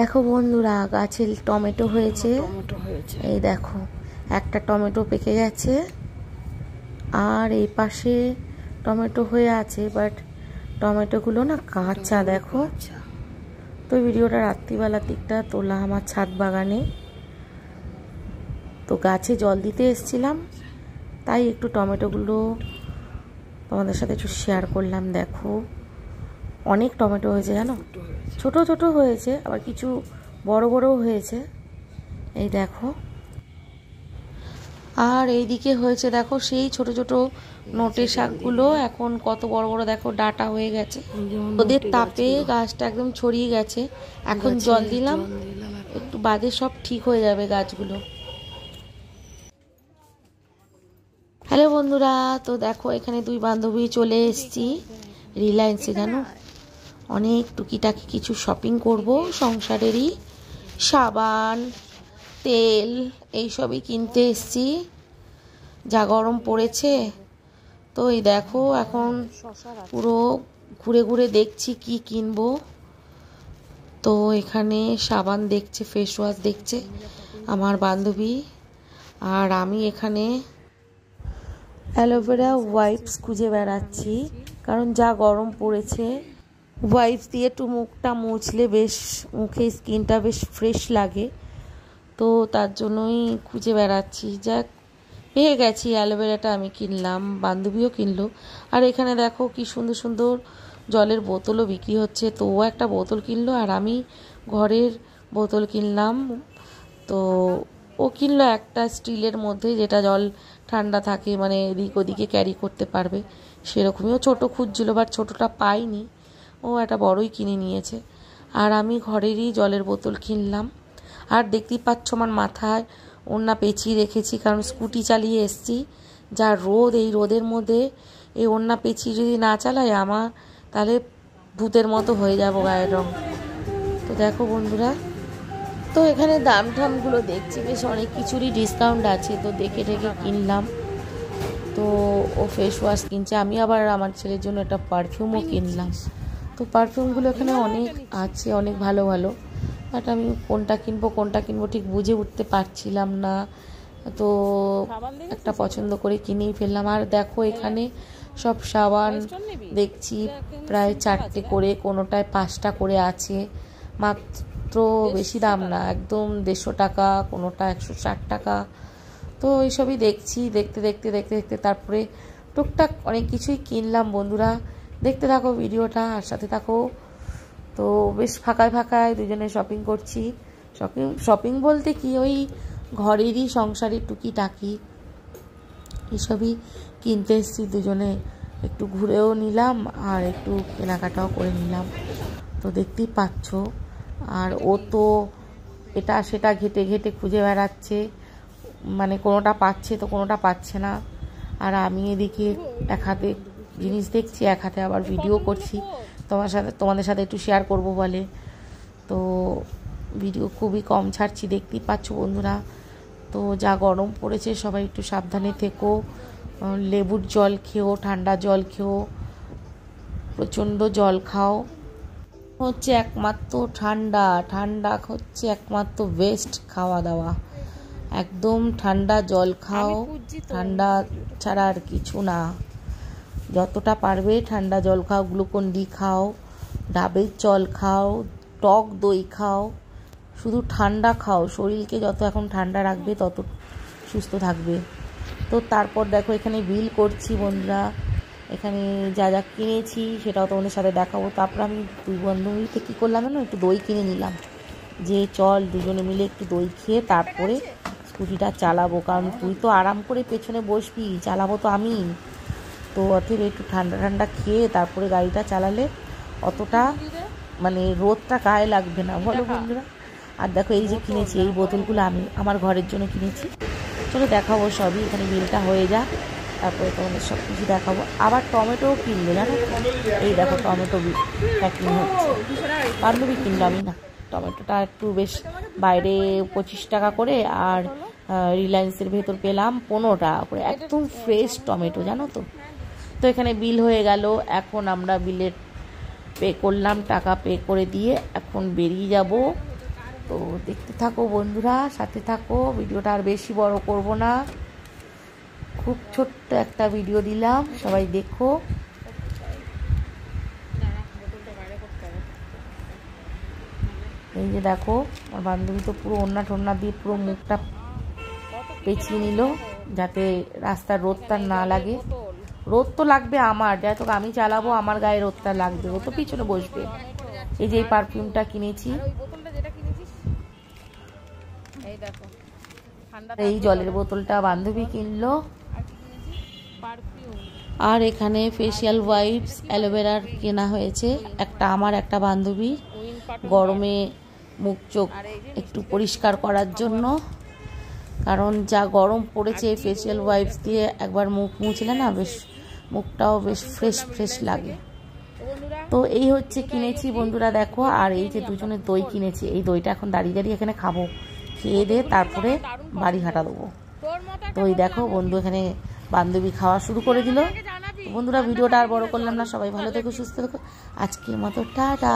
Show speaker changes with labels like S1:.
S1: দেখো বন্ধুরা, গাছে টমেটো হয়েছে। এই দেখো, একটা টমেটো পেকে গেছে আর এই পাশে টমেটো হয়ে আছে, বাট টমেটোগুলো না কাঁচা। দেখো তো ভিডিওটা রাত্রিবেলার দিকটা তোলা আমার ছাদ বাগানে। তো গাছে জল দিতে এসেছিলাম, তাই একটু টমেটোগুলো তোমাদের সাথে একটু শেয়ার করলাম। দেখো অনেক টমেটো হয়েছে জানো, ছোট ছোট হয়েছে, আবার কিছু বড় বড়ও হয়েছে। এই দেখো, আর এইদিকে হয়েছে দেখো সেই ছোট ছোট নোটে শাকগুলো, এখন কত বড় বড় দেখো ডাটা হয়ে গেছে। ওদের তাপে গাছটা একদম ছড়িয়ে গেছে। এখন জল দিলাম, একটু বাদে সব ঠিক হয়ে যাবে গাছগুলো। হ্যালো বন্ধুরা, তো দেখো এখানে দুই বান্ধবী চলে এসেছি রিলায়েন্সে। জানো অনেক টুকিটাকি কিছু শপিং করব, সংসারেরই সাবান তেল এইসবই কিনতে এসেছি। যা গরম পড়েছে, তো এই দেখো এখন পুরো ঘুরে ঘুরে দেখছি কি কিনবো। তো এখানে সাবান দেখছে, ফেস ওয়াশ দেখছে আমার বান্ধবী, আর আমি এখানে অ্যালোভেরা ওয়াইপস খুঁজে বেড়াচ্ছি, কারণ যা গরম পড়েছে ওয়াইপস দিয়ে একটু মুখটা মুছলে বেশ মুখে স্কিনটা বেশ ফ্রেশ লাগে। তো তার জন্যই খুঁজে বেড়াচ্ছি। যাক, পেয়ে গেছি। অ্যালোভেরাটা আমি কিনলাম, বান্ধবীও কিনলো। আর এখানে দেখো কি সুন্দর সুন্দর জলের বোতলও বিক্রি হচ্ছে। তো ও একটা বোতল কিনলো আর আমি ঘরের বোতল কিনলাম। তো ও কিনলো একটা স্টিলের মধ্যে, যেটা জল ঠান্ডা থাকে, মানে এদিক ওদিকে ক্যারি করতে পারবে সেরকমই। ও ছোটো খুঁজছিল, বাট ছোটোটা পাইনি, ও একটা বড়ই কিনে নিয়েছে। আর আমি ঘরেরই জলের বোতল কিনলাম। আর দেখতেই পাচ্ছ আমার মাথায় ওড়না পেঁচিয়ে রেখেছি, কারণ স্কুটি চালিয়ে এসছি। যা রোদ, এই রোদের মধ্যে এই ওড়না পেঁচিয়ে যদি না চালাই আমার, তাহলে ভূতের মতো হয়ে যাব গায়ের রং। তো দেখো বন্ধুরা, তো এখানে দাম ঠামগুলো দেখছি, বেশ অনেক কিছুরই ডিসকাউন্ট আছে, তো দেখে টেকে কিনলাম। তো ও ফেস ওয়াশ কিনছে, আমি আবার আমার ছেলের জন্য একটা পারফিউমও কিনলাম। তো পারফিউমগুলো এখানে অনেক আছে, অনেক ভালো ভালো, বাট আমি কোনটা কিনবো ঠিক বুঝে উঠতে পারছিলাম না। তো একটা পছন্দ করে কিনেই ফেললাম। আর দেখো এখানে সব সাবান দেখছি প্রায় 4টে করে, কোনোটায় 5টা করে আছে, মাত্র বেশি দাম না, একদম 150 টাকা, কোনোটা 160 টাকা। তো এইসবই দেখছি, দেখতে দেখতে দেখতে দেখতে তারপরে টুকটাক অনেক কিছুই কিনলাম। বন্ধুরা দেখতে থাকো ভিডিওটা আর সাথে থাকো। তো বেশ ফাঁকায় ফাঁকায় দুজনে শপিং করছি। শপিং বলতে কি, ওই ঘরেরই সংসারের টুকিটাকি এসবই কিনতে এসেছি দুজনে। একটু ঘুরেও নিলাম আর একটু কেনাকাটাও করে নিলাম। তো দেখতেই পাচ্ছ, আর ও তো এটা সেটা ঘেটে ঘেটে খুঁজে বেড়াচ্ছে, মানে কোনোটা পাচ্ছে তো কোনোটা পাচ্ছে না। আর আমি এদিকে এক হাতে জিনিস দেখছি, এক হাতে আবার ভিডিও করছি তোমাদের সাথে একটু শেয়ার করব বলে। তো ভিডিও খুবই কম ছাড়ছি, দেখতেই পাচ্ছ বন্ধুরা। তো যা গরম পড়েছে, সবাই একটু সাবধানে থেকো, লেবুর জল খেও, ঠান্ডা জল খেও, প্রচণ্ড জল খাও। হচ্ছে একমাত্র ঠান্ডা হচ্ছে একমাত্র বেস্ট খাওয়া দাওয়া। একদম ঠান্ডা জল খাও, ঠান্ডা ছাড়া আর কিছু না। যতটা পারবে ঠান্ডা জল খাও, গ্লুকন ডি খাও, ডাবের জল খাও, টক দই খাও, শুধু ঠান্ডা খাও। শরীরকে যত এখন ঠান্ডা রাখবে তত সুস্থ থাকবে। তো তারপর দেখো এখানে বিল করছি বন্ধুরা। এখানে যা যা কিনেছি সেটাও তোমাদের সাথে দেখাবো। তারপর আমি দুই বন্ধুমিতে কী করলাম না, একটু দই কিনে নিলাম, যে চল দুজনে মিলে একটু দই খেয়ে তারপরে স্কুটিটা চালাবো, কারণ তুই তো আরাম করে পেছনে বসবি, চালাবো তো আমি। তো অথব একটু ঠান্ডা ঠান্ডা খেয়ে তারপরে গাড়িটা চালালে অতটা মানে রোদটা গায়ে লাগবে না, বলো বন্ধুরা। আর দেখো এই যে কিনেছি, এই বোতলগুলো আমি আমার ঘরের জন্য কিনেছি। চলো দেখাবো সবই, এখানে বিলটা হয়ে যা, তারপরে তোমাদের সব কিছু দেখাবো। আবার টমেটোও কিনলো জানো, এই দেখো টমেটো প্যাকিং হচ্ছে, বান্ধবী কিনলো, আমি না। টমেটোটা একটু বেশ বাইরে 25 টাকা করে, আর রিলায়েন্সের ভেতর পেলাম 15 টাকা করে, একদম ফ্রেশ টমেটো জানো তো। তো এখানে বিল হয়ে গেল, এখন আমরা বিলের পে করলাম, টাকা পে করে দিয়ে এখন বেরিয়ে যাব তো দেখতে থাকো বন্ধুরা, সাথে থাকো। ভিডিওটা আর বেশি বড় করব না, খুব ছোট্ট একটা ভিডিও দিলাম, সবাই দেখো। এই যে দেখো আমার বান্ধবী তো পুরো ওড়না টোন্না দিয়ে পুরো মুখটা পেঁচিয়ে নিল যাতে রাস্তার রোদটা না লাগে। রোদ তো লাগবে আমার, যাই হোক আমি চালাবো, আমার গায়ে রোদটা লাগবে, ও তো পিছনে বসবে। এই যে এই পারফিউমটা কিনেছি, এই জলের বোতলটা বান্ধবী কিনলো। আর এখানে ফেসিয়াল ওয়াইপস অ্যালোভেরার কেনা হয়েছে, একটা আমার একটা বান্ধবীর, গরমে মুখ চোখ একটু পরিষ্কার করার জন্য। কারণ যা গরম পড়েছে, ফেসিয়াল ওয়াইপস দিয়ে একবার মুখ মুছলে না বেশ মুখটাও বেশ ফ্রেশ ফ্রেশ লাগে। তো এই হচ্ছে কিনেছি বন্ধুরা দেখো। আর এই যে দুজনের দই কিনেছি, এই দইটা এখন দাঁড়িয়ে দাঁড়িয়ে এখানে খাবো, খেয়ে দিয়ে তারপরে বাড়ি হাঁটা দেবো। তো এই দেখো বন্ধু এখানে বান্ধবী খাওয়া শুরু করে দিল। বন্ধুরা ভিডিওটা আর বড় করলাম না, সবাই ভালো থেকো, সুস্থ থেকো, আজকের মতো টাটা।